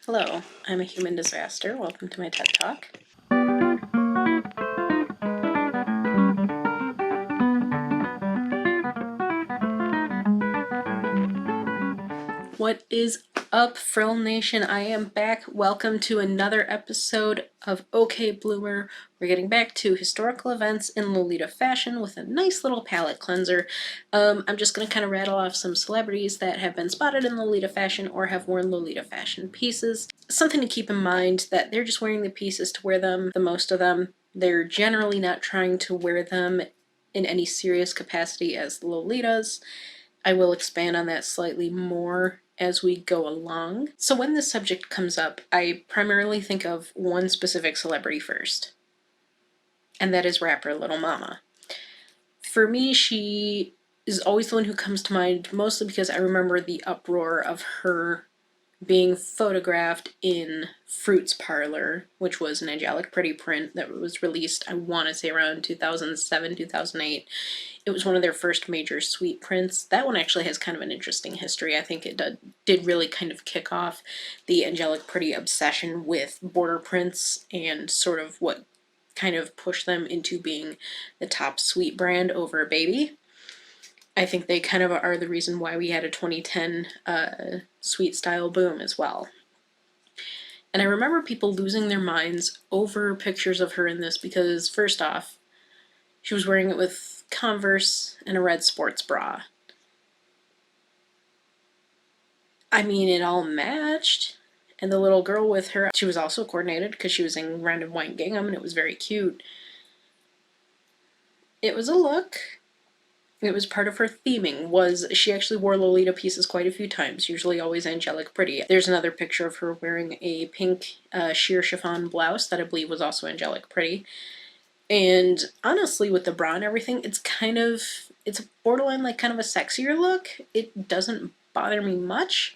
Hello, I'm a human disaster. Welcome to my TED Talk. What is up, Frill Nation? I am back. Welcome to another episode of OK Bloomer. We're getting back to historical events in Lolita fashion with a nice little palette cleanser. I'm just going to kind of rattle off some celebrities that have been spotted in Lolita fashion or have worn Lolita fashion pieces. Something to keep in mind that they're just wearing the pieces to wear them, the most of them. They're generally not trying to wear them in any serious capacity as Lolitas. I will expand on that slightly more as we go along. So when this subject comes up, I primarily think of one specific celebrity first, and that is rapper Lil Mama. For me, she is always the one who comes to mind, mostly because I remember the uproar of her being photographed in Fruits Parlor, which was an angelic pretty print that was released, I want to say around 2007, 2008. It was one of their first major sweet prints. That one actually has kind of an interesting history. I think it did really kind of kick off the angelic pretty obsession with border prints and sort of what kind of pushed them into being the top sweet brand over Baby. I think they kind of are the reason why we had a 2010 sweet style boom as well. And I remember people losing their minds over pictures of her in this because, first off, she was wearing it with Converse and a red sports bra. I mean, it all matched. And the little girl with her, she was also coordinated because she was in red and white gingham and it was very cute. It was a look. It was part of her theming. She actually wore Lolita pieces quite a few times, usually always angelic pretty. There's another picture of her wearing a pink sheer chiffon blouse that I believe was also angelic pretty. And honestly, with the bra and everything, it's a borderline like kind of a sexier look. It doesn't bother me much.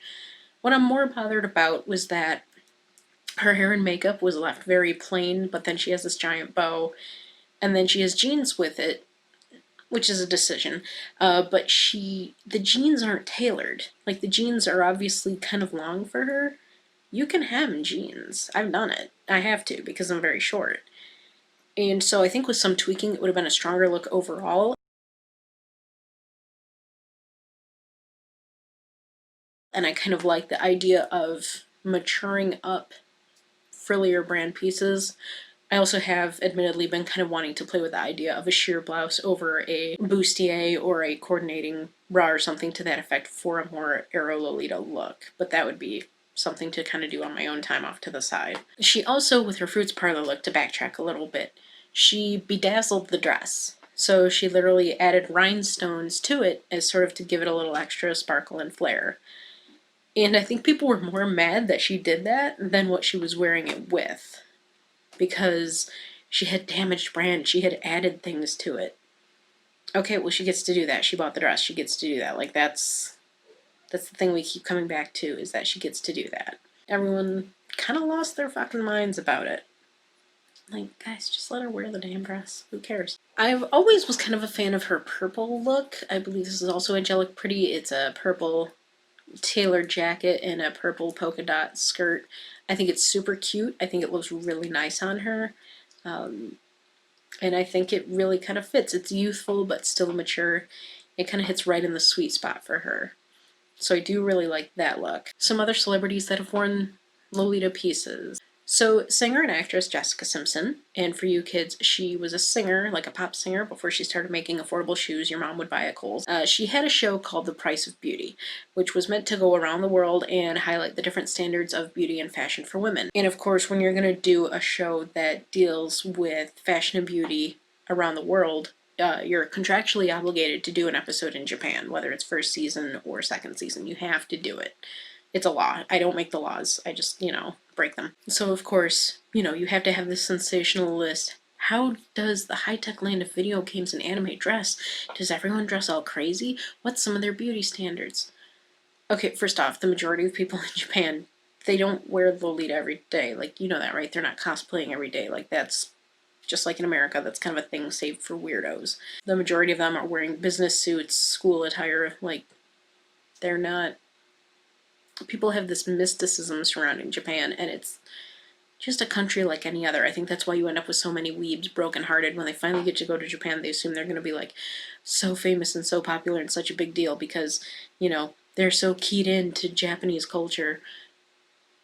What I'm more bothered about was that her hair and makeup was left very plain, but then she has this giant bow, and then she has jeans with it, which is a decision, but the jeans aren't tailored. Like, the jeans are obviously kind of long for her. You can hem jeans. I've done it. I have to because I'm very short. And so I think with some tweaking, it would have been a stronger look overall. And I kind of like the idea of maturing up frillier brand pieces. I also have admittedly been kind of wanting to play with the idea of a sheer blouse over a bustier or a coordinating bra or something to that effect for a more Aero Lolita look, but that would be something to kind of do on my own time off to the side. She also, with her Fruits Parlor look, to backtrack a little bit, she bedazzled the dress. So she literally added rhinestones to it as sort of to give it a little extra sparkle and flair. And I think people were more mad that she did that than what she was wearing it with, because she had damaged brand. She had added things to it. Okay, well, she gets to do that. She bought the dress. She gets to do that. Like, that's the thing we keep coming back to, is that she gets to do that. Everyone kind of lost their fucking minds about it. Like, guys, just let her wear the damn dress. Who cares? I've always was kind of a fan of her purple look. I believe this is also angelic pretty. It's a purple tailored jacket and a purple polka dot skirt. I think it's super cute. I think it looks really nice on her. And I think it really kind of fits. It's youthful but still mature. It kind of hits right in the sweet spot for her. So I do really like that look. Some other celebrities that have worn Lolita pieces. So singer and actress Jessica Simpson, and for you kids, she was a singer, like a pop singer, before she started making affordable shoes your mom would buy at Kohl's. She had a show called The Price of Beauty, which was meant to go around the world and highlight the different standards of beauty and fashion for women. And of course, when you're going to do a show that deals with fashion and beauty around the world, you're contractually obligated to do an episode in Japan, whether it's first season or second season. You have to do it. It's a law. I don't make the laws. I just, break them. So, of course, you have to have this sensationalist. How does the high-tech land of video games and anime dress? Does everyone dress all crazy? What's some of their beauty standards? Okay, first off, the majority of people in Japan, they don't wear Lolita every day. Like, you know that, right? They're not cosplaying every day. Like, that's just like in America, that's kind of a thing saved for weirdos. The majority of them are wearing business suits, school attire. Like, they're not people have this mysticism surrounding Japan, and it's just a country like any other. I think that's why you end up with so many weebs brokenhearted when they finally get to go to Japan. They assume they're going to be like so famous and so popular and such a big deal because, you know, they're so keyed into Japanese culture.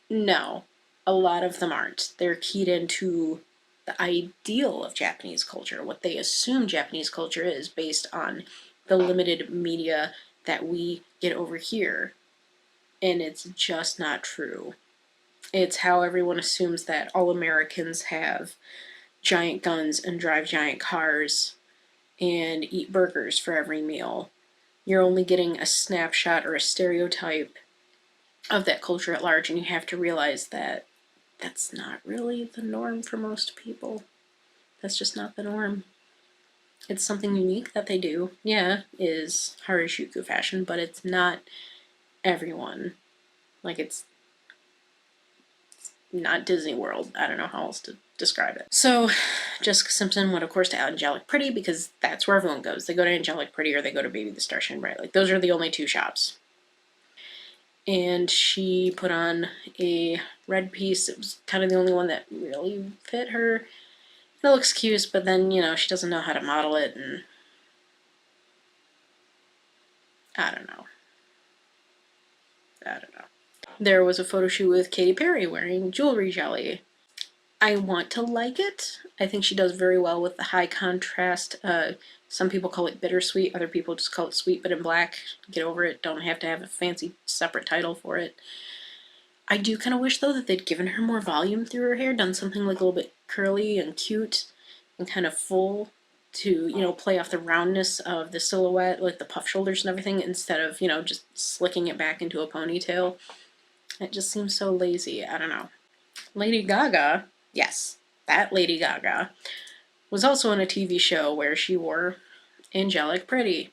No, a lot of them aren't. They're keyed into the ideal of Japanese culture, what they assume Japanese culture is based on the limited media that we get over here. And it's just not true. It's how everyone assumes that all Americans have giant guns and drive giant cars and eat burgers for every meal. You're only getting a snapshot or a stereotype of that culture at large, and you have to realize that that's not really the norm for most people. That's just not the norm. It's something unique that they do. Yeah, is Harajuku fashion, but it's not everyone. Like, it's not Disney World. I don't know how else to describe it. So Jessica Simpson went, of course, to Angelic Pretty because that's where everyone goes. They go to Angelic Pretty or they go to Baby the Star Shine Bright. Like, those are the only two shops. And she put on a red piece. It was kind of the only one that really fit her. It looks cute, but then, you know, she doesn't know how to model it, and I don't know. There was a photo shoot with Katy Perry wearing jewelry jelly. I want to like it. I think she does very well with the high contrast. Some people call it bittersweet. Other people just call it sweet but in black. Get over it. Don't have to have a fancy separate title for it. I do kind of wish, though, that they'd given her more volume through her hair. Done something like a little bit curly and cute and kind of full to, you know, play off the roundness of the silhouette, like the puff shoulders and everything, instead of, you know, just slicking it back into a ponytail. It just seems so lazy. I don't know. Lady Gaga, yes, that Lady Gaga, was also on a TV show where she wore Angelic Pretty.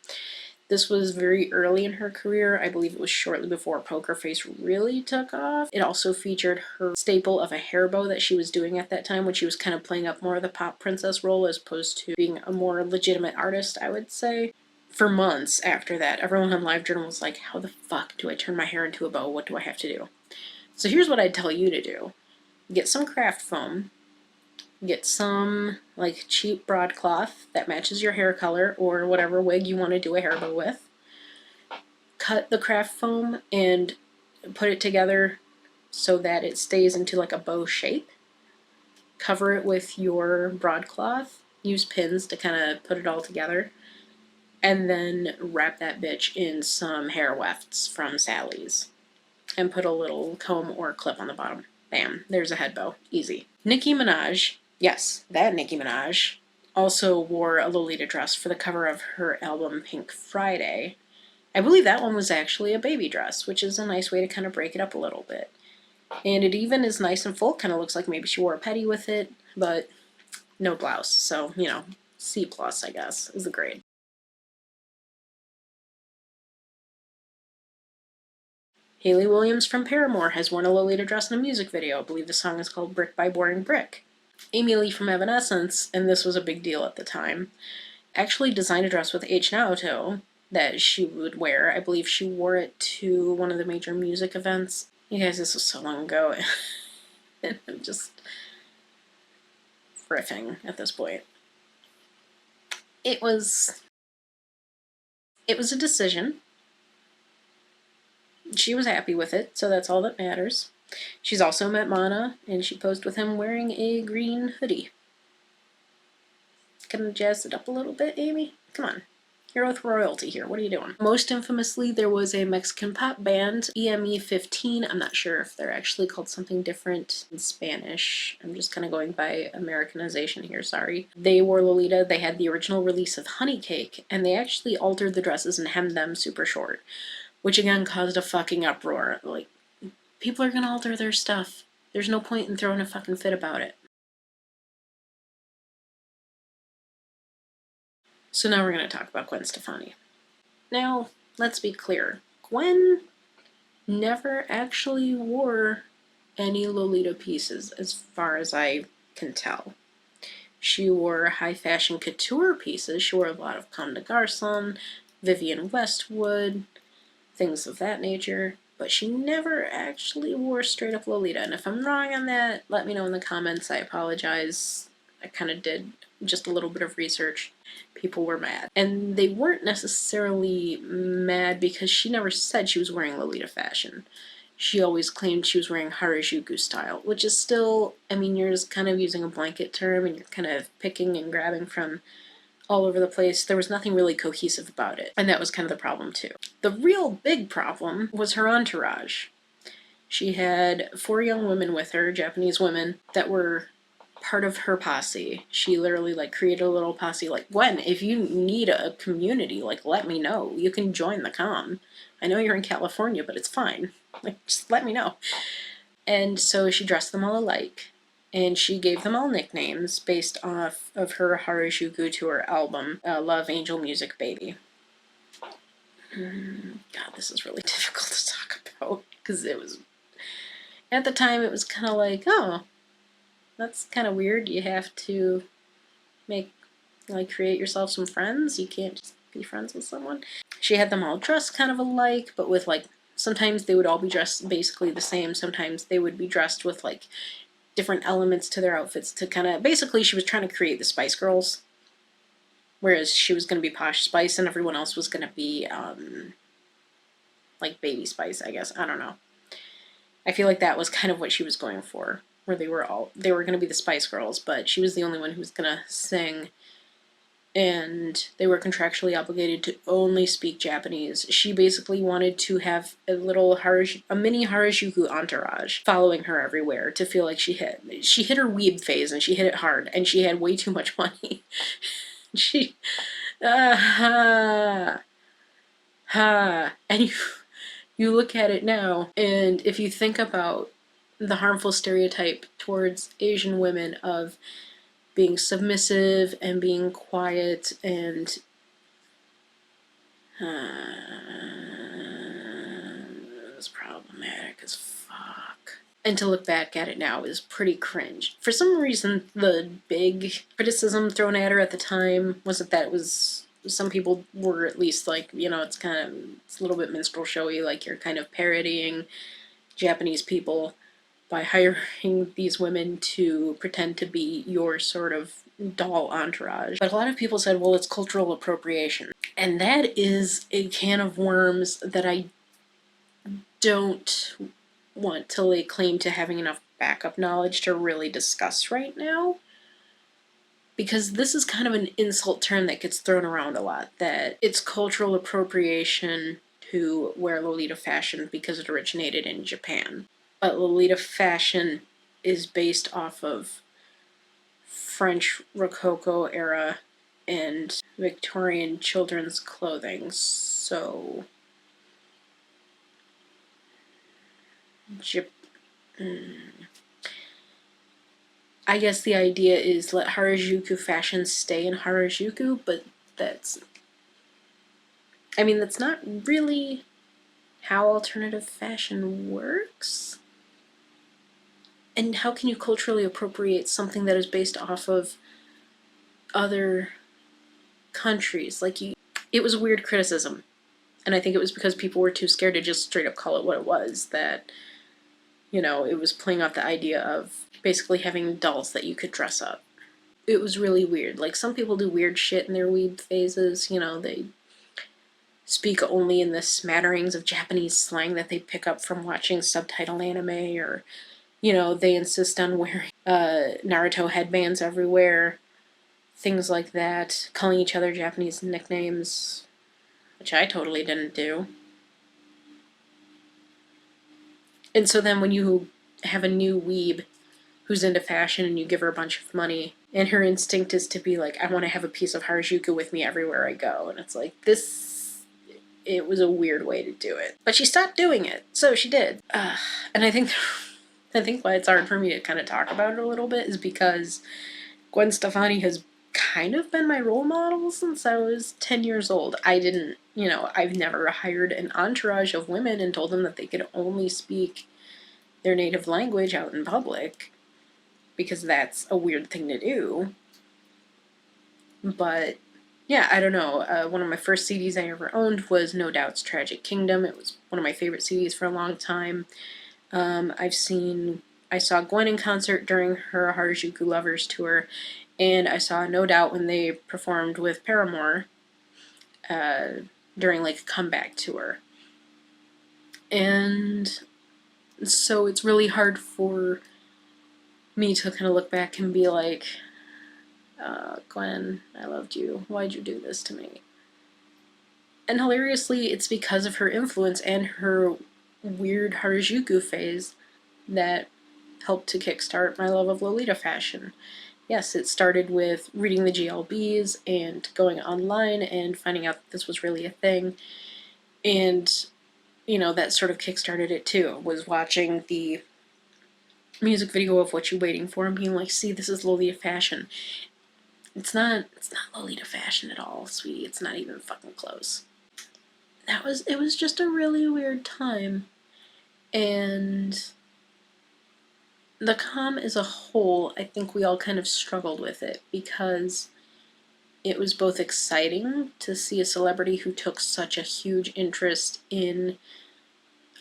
This was very early in her career. I believe it was shortly before Poker Face really took off. It also featured her staple of a hair bow that she was doing at that time, when she was kind of playing up more of the pop princess role as opposed to being a more legitimate artist, I would say. For months after that, everyone on LiveJournal was like, how the fuck do I turn my hair into a bow? What do I have to do? So here's what I'd tell you to do. Get some craft foam. Get some, like, cheap broadcloth that matches your hair color or whatever wig you want to do a hair bow with. Cut the craft foam and put it together so that it stays into like a bow shape. Cover it with your broadcloth. Use pins to kind of put it all together. And then wrap that bitch in some hair wefts from Sally's. And put a little comb or clip on the bottom. Bam, there's a head bow. Easy. Nicki Minaj, yes, that Nicki Minaj, also wore a Lolita dress for the cover of her album Pink Friday. I believe that one was actually a baby dress, which is a nice way to kind of break it up a little bit. And it even is nice and full, kind of looks like maybe she wore a petty with it, but no blouse. So, you know, C+, I guess, is the grade. Hayley Williams from Paramore has worn a Lolita dress in a music video. I believe the song is called Brick by Boring Brick. Amy Lee from Evanescence, and this was a big deal at the time, actually designed a dress with H. Naoto that she would wear. I believe she wore it to one of the major music events. You guys, this was so long ago, and I'm just riffing at this point. It was a decision. She was happy with it, so that's all that matters. She's also met Mana, and she posed with him wearing a green hoodie. Gonna jazz it up a little bit, Amy? Come on. You're with royalty here. What are you doing? Most infamously, there was a Mexican pop band, EME15. I'm not sure if they're actually called something different in Spanish. I'm just kind of going by Americanization here, sorry. They wore Lolita. They had the original release of Honey Cake, and they actually altered the dresses and hemmed them super short, which again caused a fucking uproar. Like, people are gonna alter their stuff. There's no point in throwing a fucking fit about it. So now we're going to talk about Gwen Stefani. Now, let's be clear. Gwen never actually wore any Lolita pieces, as far as I can tell. She wore high fashion couture pieces. She wore a lot of Comme des Garçons, Vivienne Westwood, things of that nature. but she never actually wore straight up Lolita. And if I'm wrong on that, let me know in the comments. I apologize. I kind of did just a little bit of research. People were mad. And they weren't necessarily mad because she never said she was wearing Lolita fashion. She always claimed she was wearing Harajuku style, which is still, I mean, you're just kind of using a blanket term and you're kind of picking and grabbing from all over the place. There was nothing really cohesive about it, and that was kind of the problem too. The real big problem was her entourage. She had 4 young women with her, Japanese women, that were part of her posse. She literally created a little posse, Gwen, if you need a community, let me know. You can join the comm. I know you're in California, but it's fine. Just let me know. And so she dressed them all alike. And she gave them all nicknames based off of her Harajuku tour album, Love Angel Music Baby. God, this is really difficult to talk about, because it was, at the time, it was kind of oh, that's kind of weird. You have to create yourself some friends. You can't just be friends with someone. She had them all dressed kind of alike, but with sometimes they would all be dressed basically the same. Sometimes they would be dressed with different elements to their outfits to kind of, basically she was trying to create the Spice Girls, whereas she was going to be Posh Spice and everyone else was going to be Baby Spice, I guess. I don't know. I feel like that was kind of what she was going for, where they were going to be the Spice Girls, but she was the only one who was going to sing, and they were contractually obligated to only speak Japanese. She basically wanted to have a mini Harajuku entourage following her everywhere to feel like she hit her weeb phase, and she hit it hard, and she had way too much money. And you look at it now, and if you think about the harmful stereotype towards Asian women of being submissive and being quiet and it was problematic as fuck. And to look back at it now is pretty cringe. For some reason, the big criticism thrown at her at the time was that it was, some people were at least it's a little bit minstrel showy, you're kind of parodying Japanese people by hiring these women to pretend to be your sort of doll entourage. But a lot of people said, well, it's cultural appropriation. And that is a can of worms that I don't want to lay claim to having enough backup knowledge to really discuss right now. Because this is kind of an insult term that gets thrown around a lot, that it's cultural appropriation to wear Lolita fashion because it originated in Japan. But Lolita fashion is based off of French Rococo era and Victorian children's clothing, so I guess the idea is let Harajuku fashion stay in Harajuku, but that's not really how alternative fashion works. And how can you culturally appropriate something that is based off of other countries? It was a weird criticism. And I think it was because people were too scared to just straight up call it what it was, that, it was playing off the idea of basically having dolls that you could dress up. It was really weird. Some people do weird shit in their weeb phases, they speak only in the smatterings of Japanese slang that they pick up from watching subtitled anime, or they insist on wearing Naruto headbands everywhere, things like that, calling each other Japanese nicknames, which I totally didn't do. And so then when you have a new weeb who's into fashion and you give her a bunch of money, and her instinct is to be I want to have a piece of Harajuku with me everywhere I go, and it's it was a weird way to do it. But she stopped doing it, so she did. And I think why it's hard for me to kind of talk about it a little bit is because Gwen Stefani has kind of been my role model since I was 10 years old. I've never hired an entourage of women and told them that they could only speak their native language out in public, because that's a weird thing to do. But, yeah, I don't know. One of my first CDs I ever owned was No Doubt's Tragic Kingdom. It was one of my favorite CDs for a long time. I saw Gwen in concert during her Harajuku Lovers tour, and I saw No Doubt when they performed with Paramore during like a comeback tour. And so it's really hard for me to kind of look back and be like, Gwen, I loved you. Why'd you do this to me? And hilariously, it's because of her influence and her weird Harajuku phase that helped to kickstart my love of Lolita fashion. Yes, it started with reading the GLBs and going online and finding out that this was really a thing. And, you know, that sort of kickstarted it too, was watching the music video of What You Waiting For and being like, see, this is Lolita fashion. It's not Lolita fashion at all, sweetie. It's not even fucking close. It was just a really weird time. And the com as a whole, I think we all kind of struggled with it because it was both exciting to see a celebrity who took such a huge interest in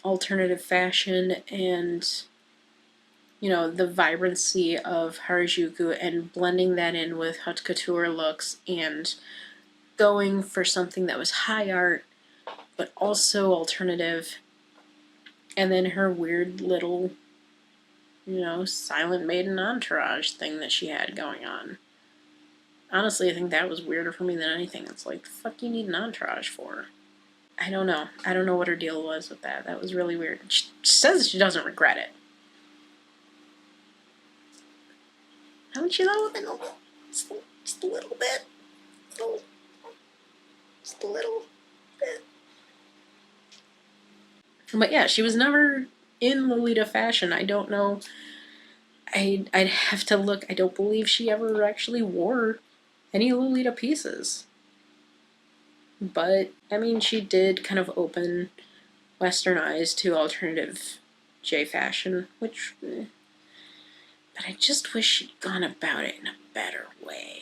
alternative fashion and, you know, the vibrancy of Harajuku and blending that in with haute couture looks and going for something that was high art but also alternative. And then her weird little, you know, silent maiden entourage thing that she had going on. Honestly, I think that was weirder for me than anything. It's like, the fuck you need an entourage for? I don't know. I don't know what her deal was with that. That was really weird. She says she doesn't regret it. Haven't you though? Just a little bit. Just a little bit. But yeah, she was never in Lolita fashion. I don't know. I'd have to look. I don't believe she ever actually wore any Lolita pieces. But, I mean, she did kind of open Western eyes to alternative J fashion, which... But I just wish she'd gone about it in a better way.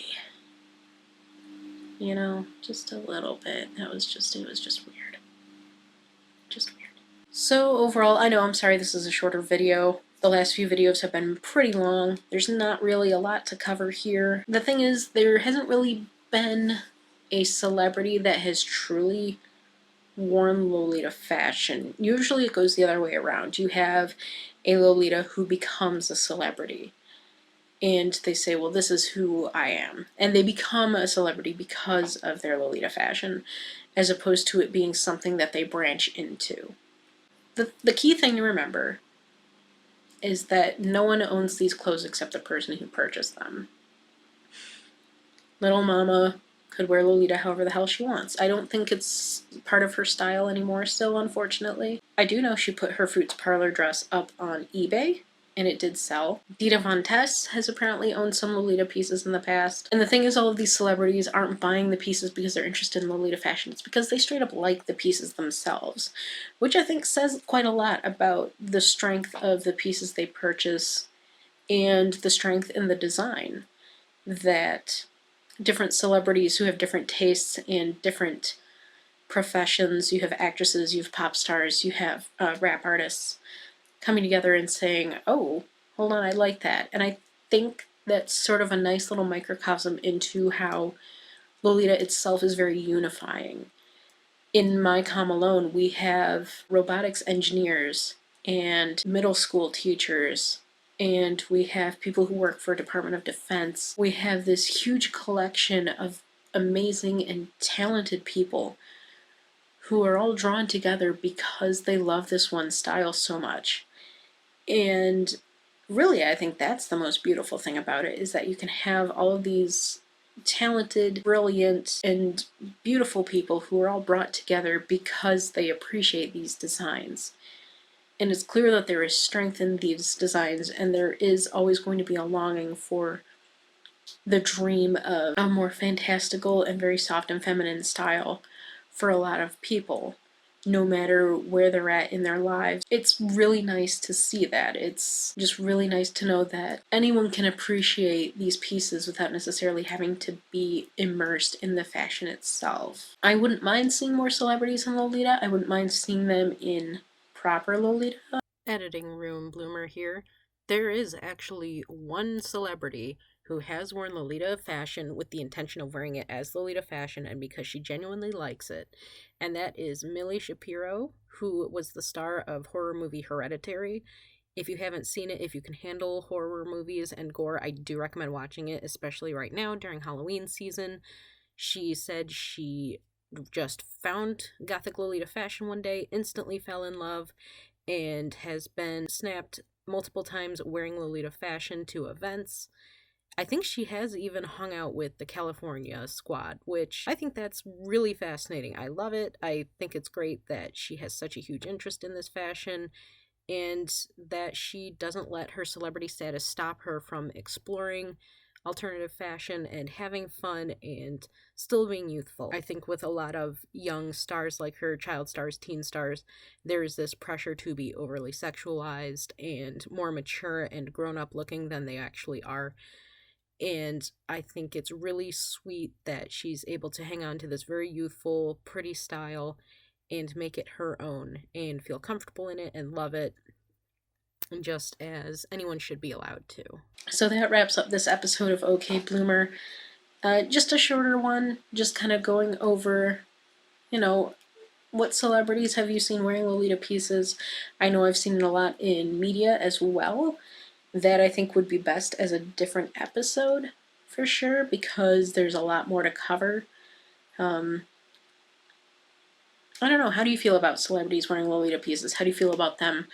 You know, just a little bit. It was just weird. Just weird. So overall, I know, I'm sorry this is a shorter video. The last few videos have been pretty long. There's not really a lot to cover here. The thing is, there hasn't really been a celebrity that has truly worn Lolita fashion. Usually it goes the other way around. You have a Lolita who becomes a celebrity. And they say, well, this is who I am. And they become a celebrity because of their Lolita fashion, as opposed to it being something that they branch into. The key thing to remember is that no one owns these clothes except the person who purchased them. Little Mama could wear Lolita however the hell she wants. I don't think it's part of her style anymore still, unfortunately. I do know she put her Fruits Parlor dress up on eBay, and it did sell. Dita Von Tess has apparently owned some Lolita pieces in the past. And the thing is, all of these celebrities aren't buying the pieces because they're interested in Lolita fashion. It's because they straight up like the pieces themselves, which I think says quite a lot about the strength of the pieces they purchase and the strength in the design. That different celebrities who have different tastes and different professions, you have actresses, you have pop stars, you have rap artists, coming together and saying, oh, hold on, I like that. And I think that's sort of a nice little microcosm into how Lolita itself is very unifying. In my com alone, we have robotics engineers and middle school teachers, and we have people who work for Department of Defense. We have this huge collection of amazing and talented people who are all drawn together because they love this one style so much. And really, I think that's the most beautiful thing about it, is that you can have all of these talented, brilliant, and beautiful people who are all brought together because they appreciate these designs. And it's clear that there is strength in these designs, and there is always going to be a longing for the dream of a more fantastical and very soft and feminine style for a lot of people. no matter where they're at in their lives. It's really nice to see that. It's just really nice to know that anyone can appreciate these pieces without necessarily having to be immersed in the fashion itself. I wouldn't mind seeing more celebrities in Lolita. I wouldn't mind seeing them in proper Lolita. Editing room bloomer here. There is actually one celebrity who has worn Lolita fashion with the intention of wearing it as Lolita fashion and because she genuinely likes it. And that is Millie Shapiro, who was the star of horror movie Hereditary. If you haven't seen it, if you can handle horror movies and gore, I do recommend watching it, especially right now during Halloween season. She said she just found Gothic Lolita fashion one day, instantly fell in love, and has been snapped multiple times wearing Lolita fashion to events. I think she has even hung out with the California squad, which I think that's really fascinating. I love it. I think it's great that she has such a huge interest in this fashion and that she doesn't let her celebrity status stop her from exploring alternative fashion and having fun and still being youthful. I think with a lot of young stars like her, child stars, teen stars, there's this pressure to be overly sexualized and more mature and grown up looking than they actually are. And I think it's really sweet that she's able to hang on to this very youthful, pretty style and make it her own and feel comfortable in it and love it, just as anyone should be allowed to. So that wraps up this episode of OK Bloomer. Just a shorter one, just kind of going over, what celebrities have you seen wearing Lolita pieces? I know I've seen it a lot in media as well. That I think would be best as a different episode for sure, because there's a lot more to cover. I don't know, how do you feel about celebrities wearing Lolita pieces? How do you feel about them,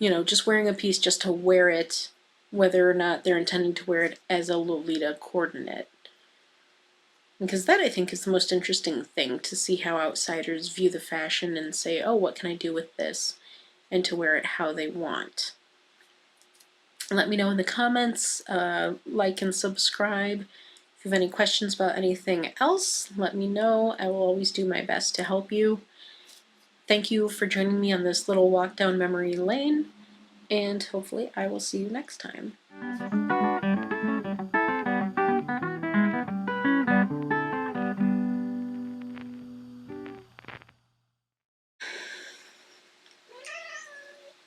just wearing a piece just to wear it, whether or not they're intending to wear it as a Lolita coordinate? Because that, I think, is the most interesting thing, to see how outsiders view the fashion and say, oh, what can I do with this? And to wear it how they want. Let me know in the comments, like and subscribe. If you have any questions about anything else, let me know. I will always do my best to help you. Thank you for joining me on this little walk down memory lane, and hopefully I will see you next time.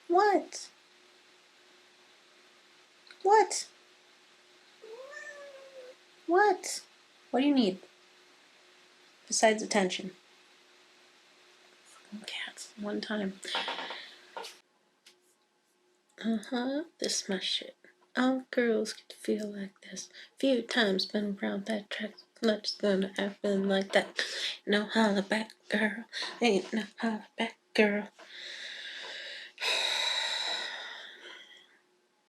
What? What? What? What do you need? Besides attention. Cats, one time. This my shit. All girls get to feel like this. Few times been around that track. Much gonna happen like that. No holla back, girl. Ain't no holla back, girl.